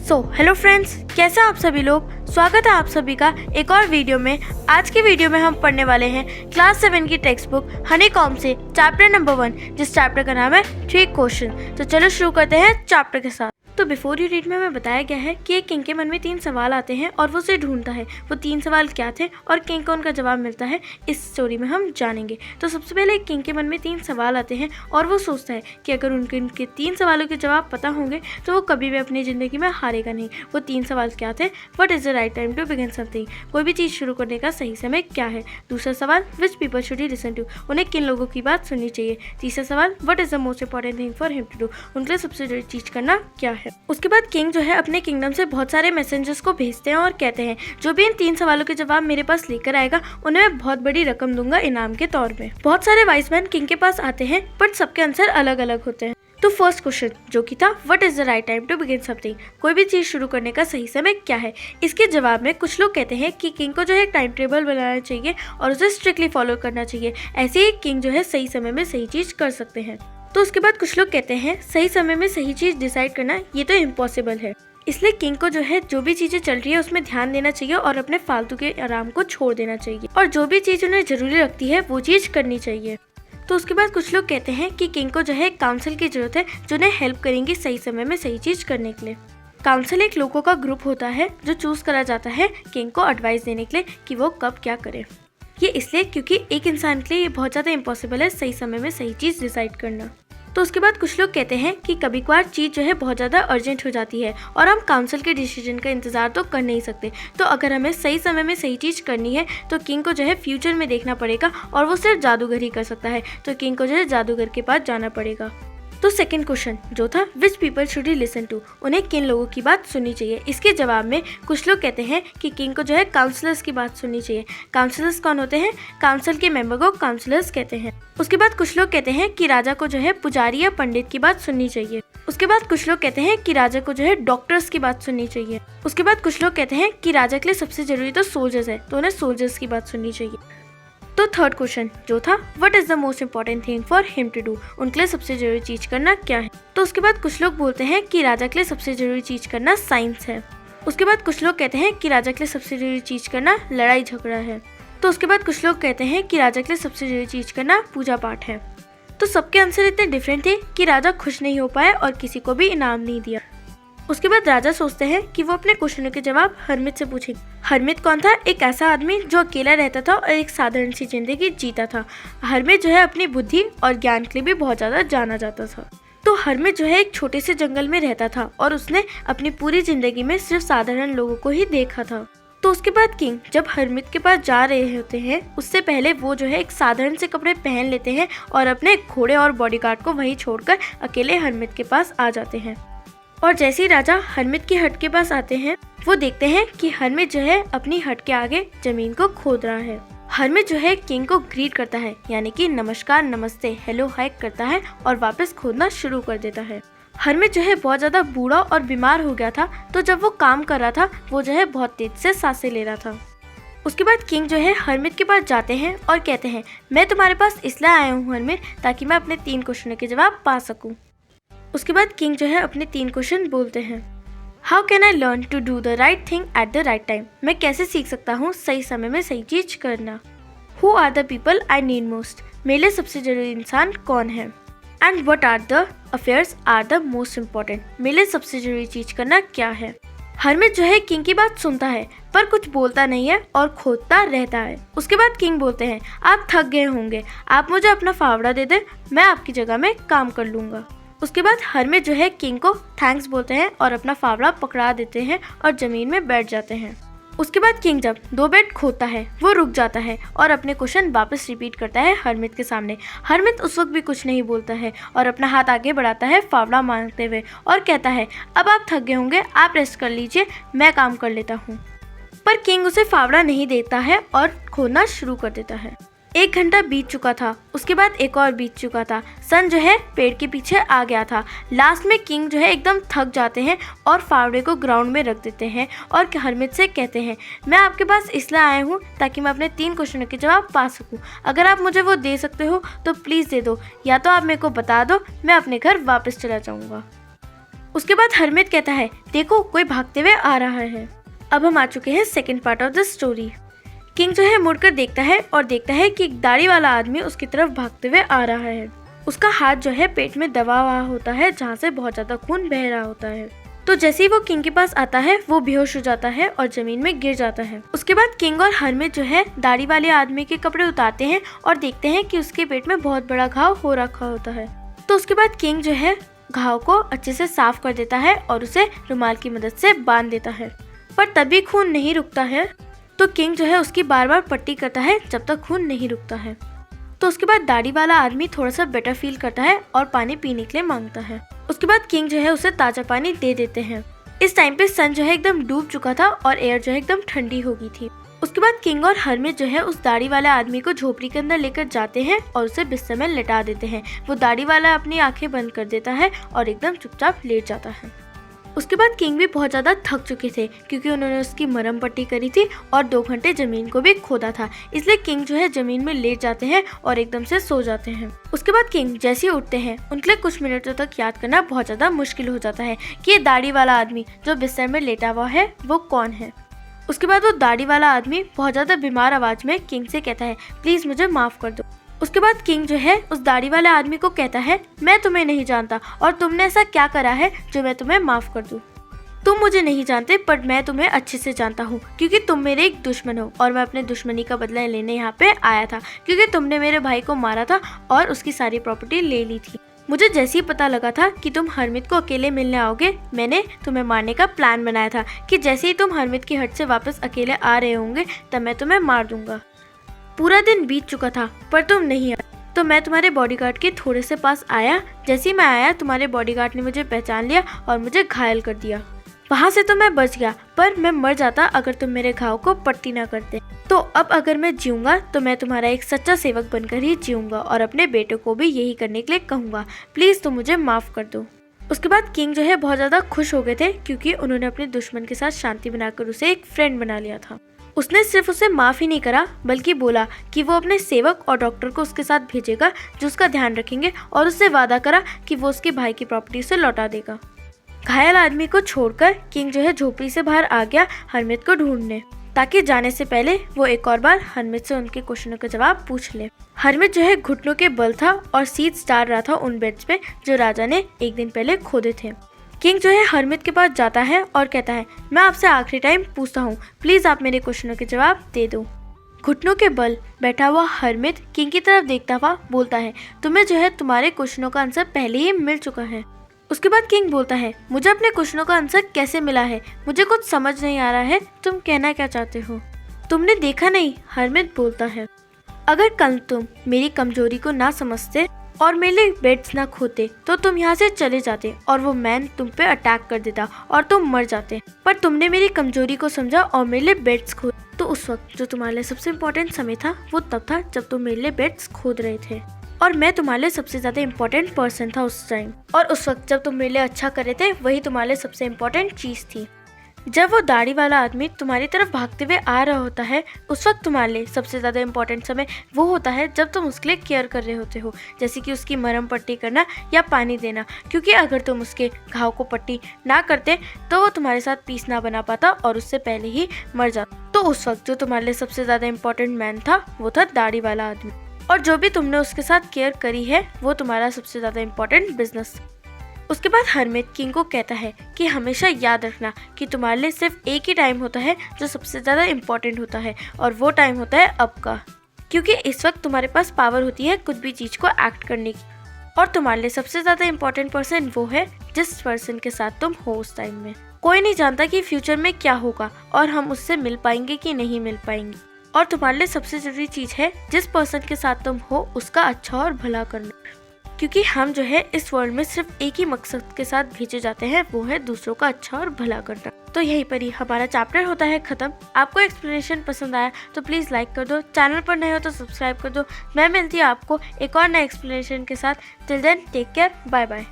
Hello friends, कैसे आप सभी लोग। स्वागत है आप सभी का एक और वीडियो में। आज की वीडियो में हम पढ़ने वाले हैं क्लास 7 की टेक्स्ट बुक हनीकॉम से चैप्टर नंबर 1, जिस चैप्टर का नाम है 3 क्वेश्चन। तो चलो शुरू करते हैं चैप्टर के साथ। तो बिफोर यू रीड में हमें बताया गया है कि एक किंग के मन में 3 सवाल आते हैं और वो उसे ढूंढता है। वो 3 सवाल क्या थे और किंग को उनका जवाब मिलता है, इस स्टोरी में हम जानेंगे। तो सबसे पहले एक किंग के मन में 3 सवाल आते हैं और वो सोचता है कि अगर उनके 3 सवालों के जवाब पता होंगे तो वो कभी भी अपनी ज़िंदगी में हारेगा नहीं। वो 3 सवाल क्या थे? What is the right time to begin something, कोई भी चीज़ शुरू करने का सही समय क्या है। दूसरा सवाल, which people should he listen to, उन्हें किन लोगों की बात सुननी चाहिए। तीसरा सवाल, what is the most important thing for him to do, उनके लिए सबसे जरूरी चीज़ करना क्या है। उसके बाद किंग जो है अपने किंगडम से बहुत सारे मैसेंजर्स को भेजते हैं और कहते हैं जो भी इन 3 सवालों के जवाब मेरे पास लेकर आएगा उन्हें मैं बहुत बड़ी रकम दूंगा इनाम के तौर पे। बहुत सारे वाइस मैन किंग के पास आते हैं बट सबके आंसर अलग अलग होते हैं। तो फर्स्ट क्वेश्चन जो कि था what is the right time to begin something, कोई भी चीज शुरू करने का सही समय क्या है। इसके जवाब में कुछ लोग कहते हैं कि किंग को जो है एक टाइम टेबल बनाना चाहिए और उसे स्ट्रिक्टली फॉलो करना चाहिए, ऐसे ही किंग जो है सही समय में सही चीज कर सकते हैं। तो उसके बाद कुछ लोग कहते हैं सही समय में सही चीज डिसाइड करना ये तो इम्पॉसिबल है, इसलिए किंग को जो है जो भी चीजें चल रही है उसमें ध्यान देना चाहिए और अपने फालतू के आराम को छोड़ देना चाहिए और जो भी चीज उन्हें जरूरी लगती है वो चीज करनी चाहिए। तो उसके बाद कुछ लोग कहते हैं कि किंग को जो है काउंसिल की जरूरत है जो उन्हें हेल्प करेंगी सही समय में सही चीज करने के लिए। काउंसिल एक लोगों का ग्रुप होता है जो चूज करा जाता है किंग को एडवाइस देने के लिए कि वो कब क्या करे। ये इसलिए क्योंकि एक इंसान के लिए ये बहुत ज्यादा इम्पॉसिबल है सही समय में सही चीज डिसाइड करना। तो उसके बाद कुछ लोग कहते हैं कि कभी कभार चीज़ जो है बहुत ज़्यादा अर्जेंट हो जाती है और हम काउंसिल के डिसीजन का इंतजार तो कर नहीं सकते। तो अगर हमें सही समय में सही चीज़ करनी है तो किंग को जो है फ्यूचर में देखना पड़ेगा और वो सिर्फ जादूगर ही कर सकता है, तो किंग को जो है जादूगर के पास जाना पड़ेगा। तो सेकंड क्वेश्चन जो था which people should he listen to, उन्हें किन लोगों की बात सुननी चाहिए। इसके जवाब में कुछ लोग कहते हैं कि किंग को जो है काउंसलर्स की बात सुननी चाहिए। काउंसलर्स कौन होते हैं? काउंसिल के मेंबर को काउंसलर्स कहते हैं। उसके बाद कुछ लोग कहते हैं कि राजा को जो है पुजारी या पंडित की बात सुननी चाहिए। उसके बाद कुछ लोग कहते हैं कि राजा को जो है डॉक्टर्स की बात सुननी चाहिए। उसके बाद कुछ लोग कहते हैं कि राजा के लिए सबसे जरूरी तो सोल्जर्स है, तो उन्हें सोल्जर्स की बात सुननी चाहिए। तो थर्ड क्वेश्चन जो था what is the most important thing for him to do, उनके लिए सबसे जरूरी चीज करना क्या है। तो उसके बाद कुछ लोग बोलते हैं कि राजा के लिए सबसे जरूरी चीज करना साइंस है। उसके बाद कुछ लोग कहते हैं कि राजा के लिए सबसे जरूरी चीज करना लड़ाई झगड़ा है। तो उसके बाद कुछ लोग कहते हैं कि राजा के लिए सबसे जरूरी चीज करना पूजा पाठ है। तो सबके आंसर इतने डिफरेंट थे कि राजा खुश नहीं हो पाए और किसी को भी इनाम नहीं दिया। उसके बाद राजा सोचते हैं कि वो अपने क्वेश्चनों के जवाब हरमित से पूछेंगे। हरमित कौन था? एक ऐसा आदमी जो अकेला रहता था और एक साधारण सी जिंदगी जीता था। हरमित जो है अपनी बुद्धि और ज्ञान के लिए भी बहुत ज्यादा जाना जाता था। तो हरमित जो है एक छोटे से जंगल में रहता था और उसने अपनी पूरी जिंदगी में सिर्फ साधारण लोगों को ही देखा था। तो उसके बाद किंग जब हरमित के पास जा रहे होते हैं उससे पहले वो जो है एक साधारण से कपड़े पहन लेते हैं और अपने घोड़े और बॉडीगार्ड को वहीं छोड़कर अकेले हरमित के पास आ जाते हैं। और जैसे ही राजा हरमित की हट के पास आते हैं वो देखते हैं कि हरमित जो है अपनी हट के आगे जमीन को खोद रहा है। हरमित जो है किंग को ग्रीट करता है, यानी कि नमस्कार, नमस्ते, हेलो, हाय करता है और वापस खोदना शुरू कर देता है। हरमित जो है बहुत ज्यादा बूढ़ा और बीमार हो गया था, तो जब वो काम कर रहा था वो जो है बहुत तेज से सांसें ले रहा था। उसके बाद किंग जो है हरमित के पास जाते हैं और कहते हैं मैं तुम्हारे पास इसलिए आया हूँ हरमित ताकि मैं अपने 3 क्वेश्चनों के जवाब पा सकूँ। उसके बाद किंग जो है अपने 3 क्वेश्चन बोलते हैं। How can I learn to do the right thing at the right time, मैं कैसे सीख सकता हूँ सही समय में सही चीज करना। Who are the people I need most, मेरे लिए सबसे जरूरी इंसान कौन है। And what are the affairs are the most important, मेरे लिए सबसे जरूरी चीज करना क्या है। हरमित जो है किंग की बात सुनता है पर कुछ बोलता नहीं है और खोदता रहता है। उसके बाद किंग बोलते हैं आप थक गए होंगे, आप मुझे अपना फावड़ा दे दें, मैं आपकी जगह में काम कर लूंगा। उसके बाद हरमित जो है किंग को थैंक्स बोलते हैं और अपना फावड़ा पकड़ा देते हैं और जमीन में बैठ जाते हैं। उसके बाद किंग जब 2 बेड खोदता है वो रुक जाता है और अपने क्वेश्चन वापस रिपीट करता है हरमित के सामने। हरमित उस वक्त भी कुछ नहीं बोलता है और अपना हाथ आगे बढ़ाता है फावड़ा मांगते हुए और कहता है अब आप थक गए होंगे, आप रेस्ट कर लीजिए, मैं काम कर लेता हूँ। पर किंग उसे फावड़ा नहीं देता है और खोदना शुरू कर देता है। 1 घंटा बीत चुका था, उसके बाद एक और बीत चुका था। सन जो है पेड़ के पीछे आ गया था। लास्ट में किंग जो है एकदम थक जाते हैं और फावड़े को ग्राउंड में रख देते हैं और हरमित से कहते हैं मैं आपके पास इसलिए आया हूँ ताकि मैं अपने 3 क्वेश्चनों के जवाब पा सकूँ। अगर आप मुझे वो दे सकते हो तो प्लीज़ दे दो, या तो आप मेरे को बता दो, मैं अपने घर वापस चला जाऊँगा। उसके बाद हरमित कहता है देखो कोई भागते हुए आ रहा है। अब हम आ चुके हैं second part of the story. King जो है मुड़कर देखता है और देखता है कि एक दाढ़ी वाला आदमी उसकी तरफ भागते हुए आ रहा है। उसका हाथ जो है पेट में दबा हुआ होता है जहाँ से बहुत ज्यादा खून बह रहा होता है। तो जैसे ही वो किंग के पास आता है वो बेहोश हो जाता है और जमीन में गिर जाता है। उसके बाद किंग और हरमित जो है दाढ़ी वाले आदमी के कपड़े उतारते हैं और देखते हैं कि उसके पेट में बहुत बड़ा घाव हो रखा होता है। तो उसके बाद किंग जो है घाव को अच्छे से साफ कर देता है और उसे रुमाल की मदद से बांध देता है, पर तभी खून नहीं रुकता है। तो किंग जो है उसकी बार बार पट्टी करता है जब तक खून नहीं रुकता है। तो उसके बाद दाढ़ी वाला आदमी थोड़ा सा बेटर फील करता है और पानी पीने के लिए मांगता है। उसके बाद किंग जो है उसे ताजा पानी दे देते हैं। इस टाइम पे सन जो है एकदम डूब चुका था और एयर जो है एकदम ठंडी हो गई थी। उसके बाद किंग और हरमित जो है उस दाढ़ी वाले आदमी को झोपड़ी के अंदर लेकर जाते हैं और उसे बिस्तर में लेटा देते हैं। वो दाढ़ी वाला अपनी आंखें बंद कर देता है और एकदम चुपचाप लेट जाता है। उसके बाद किंग भी बहुत ज्यादा थक चुके थे क्योंकि उन्होंने उसकी मरहम पट्टी करी थी और 2 घंटे जमीन को भी खोदा था। इसलिए किंग जो है जमीन में लेट जाते हैं और एकदम से सो जाते हैं। उसके बाद किंग जैसे ही उठते हैं उनके लिए कुछ मिनटों तक याद करना बहुत ज्यादा मुश्किल हो जाता है कि ये दाढ़ी वाला आदमी जो बिस्तर में लेटा हुआ है वो कौन है। उसके बाद वो दाढ़ी वाला आदमी बहुत ज्यादा बीमार आवाज में किंग से कहता है प्लीज मुझे माफ कर दो। उसके बाद किंग जो है उस दाढ़ी वाले आदमी को कहता है मैं तुम्हें नहीं जानता और तुमने ऐसा क्या करा है जो मैं तुम्हें माफ कर दूं। तुम मुझे नहीं जानते पर मैं तुम्हें अच्छे से जानता हूँ क्योंकि तुम मेरे एक दुश्मन हो और मैं अपने दुश्मनी का बदला लेने यहाँ पे आया था क्योंकि तुमने मेरे भाई को मारा था और उसकी सारी प्रॉपर्टी ले ली थी। मुझे जैसे ही पता लगा था कि तुम हरमित को अकेले मिलने आओगे मैंने तुम्हें मारने का प्लान बनाया था कि जैसे ही तुम हरमित की हट से वापस अकेले आ रहे होंगे तब मैं तुम्हें मार दूंगा। पूरा दिन बीत चुका था पर तुम नहीं आए तो मैं तुम्हारे बॉडीगार्ड के थोड़े से पास आया। जैसे ही मैं आया तुम्हारे बॉडीगार्ड ने मुझे पहचान लिया और मुझे घायल कर दिया। वहाँ से तो मैं बच गया पर मैं मर जाता अगर तुम मेरे घाव को पट्टी ना करते। तो अब अगर मैं जीऊंगा तो मैं तुम्हारा एक सच्चा सेवक बनकर ही जीऊंगा और अपने बेटे को भी यही करने के लिए कहूँगा। प्लीज तुम मुझे माफ कर दो। उसके बाद किंग जो है बहुत ज्यादा खुश हो गए थे क्योंकि उन्होंने अपने दुश्मन के साथ शांति बनाकर उसे एक फ्रेंड बना लिया था। उसने सिर्फ उसे माफ ही नहीं करा बल्कि बोला कि वो अपने सेवक और डॉक्टर को उसके साथ भेजेगा जो उसका ध्यान रखेंगे और उससे वादा करा कि वो उसके भाई की प्रॉपर्टी उसे लौटा देगा। घायल आदमी को छोड़कर किंग जो है झोपड़ी से बाहर आ गया हरमित को ढूंढने ताकि जाने से पहले वो एक और बार हरमित से उनके क्वेश्चनों का जवाब पूछ ले। हरमित जो है घुटनों के बल था और सीट्स डाल रहा था उन बेड्स पे जो राजा ने एक दिन पहले खोदे थे। किंग जो है हरमित के पास जाता है और कहता है मैं आपसे आखिरी टाइम पूछता हूँ प्लीज आप मेरे क्वेश्चनों के जवाब दे दो। घुटनों के बल बैठा हुआ हरमित किंग की तरफ देखता हुआ बोलता है तुम्हें जो है तुम्हारे क्वेश्चनों का आंसर पहले ही मिल चुका है। उसके बाद किंग बोलता है मुझे अपने क्वेश्चनों का आंसर कैसे मिला है, मुझे कुछ समझ नहीं आ रहा है, तुम कहना क्या चाहते हो। तुमने देखा नहीं, हरमित बोलता है। अगर कल तुम मेरी कमजोरी को ना समझते और मेरे बेड्स ना खोते तो तुम यहाँ से चले जाते और वो मैन तुम पे अटैक कर देता और तुम मर जाते। पर तुमने मेरी कमजोरी को समझा और मेरे लिए बेड्स खोद। तो उस वक्त जो तुम्हारे लिए सबसे इम्पोर्टेंट समय था वो तब था जब तुम मेरे लिए बेड्स खोद रहे थे और मैं तुम्हारे लिए सबसे ज्यादा इम्पोर्टेंट पर्सन था उस टाइम। और उस वक्त जब तुम मेरे लिए अच्छा कर रहे थे वही तुम्हारे लिए सबसे इम्पोर्टेंट चीज थी। जब वो दाढ़ी वाला आदमी तुम्हारी तरफ भागते हुए आ रहा होता है उस वक्त तुम्हारे लिए सबसे ज़्यादा इम्पोर्टेंट समय वो होता है जब तुम उसके लिए केयर कर रहे होते हो, जैसे कि उसकी मरहम पट्टी करना या पानी देना। क्योंकि अगर तुम उसके घाव को पट्टी ना करते तो वो तुम्हारे साथ पीस ना बना पाता और उससे पहले ही मर जाता। तो उस वक्त जो तुम्हारे लिए सबसे ज़्यादा इम्पोर्टेंट मैन था वो था दाढ़ी वाला आदमी, और जो भी तुमने उसके साथ केयर करी है वो तुम्हारा सबसे ज़्यादा इम्पोर्टेंट बिजनेस। उसके बाद हरमित किंग को कहता है कि हमेशा याद रखना कि तुम्हारे लिए सिर्फ एक ही टाइम होता है जो सबसे ज़्यादा इम्पोर्टेंट होता है और वो टाइम होता है अब का। क्योंकि इस वक्त तुम्हारे पास पावर होती है कुछ भी चीज़ को एक्ट करने की, और तुम्हारे लिए सबसे ज़्यादा इम्पोर्टेंट पर्सन वो है जिस पर्सन के साथ तुम हो उस टाइम में। कोई नहीं जानता कि फ्यूचर में क्या होगा और हम उससे मिल पाएंगे कि नहीं मिल पाएंगे, और तुम्हारे लिए सबसे ज़रूरी चीज़ है जिस पर्सन के साथ तुम हो उसका अच्छा और भला करना। क्योंकि हम जो है इस वर्ल्ड में सिर्फ एक ही मकसद के साथ भेजे जाते हैं, वो है दूसरों का अच्छा और भला करना। तो यहीं पर ही हमारा चैप्टर होता है खत्म। आपको एक्सप्लेनेशन पसंद आया तो प्लीज़ लाइक कर दो, चैनल पर नए हो तो सब्सक्राइब कर दो। मैं मिलती हूँ आपको एक और नए एक्सप्लेनेशन के साथ। Till then take care, bye bye.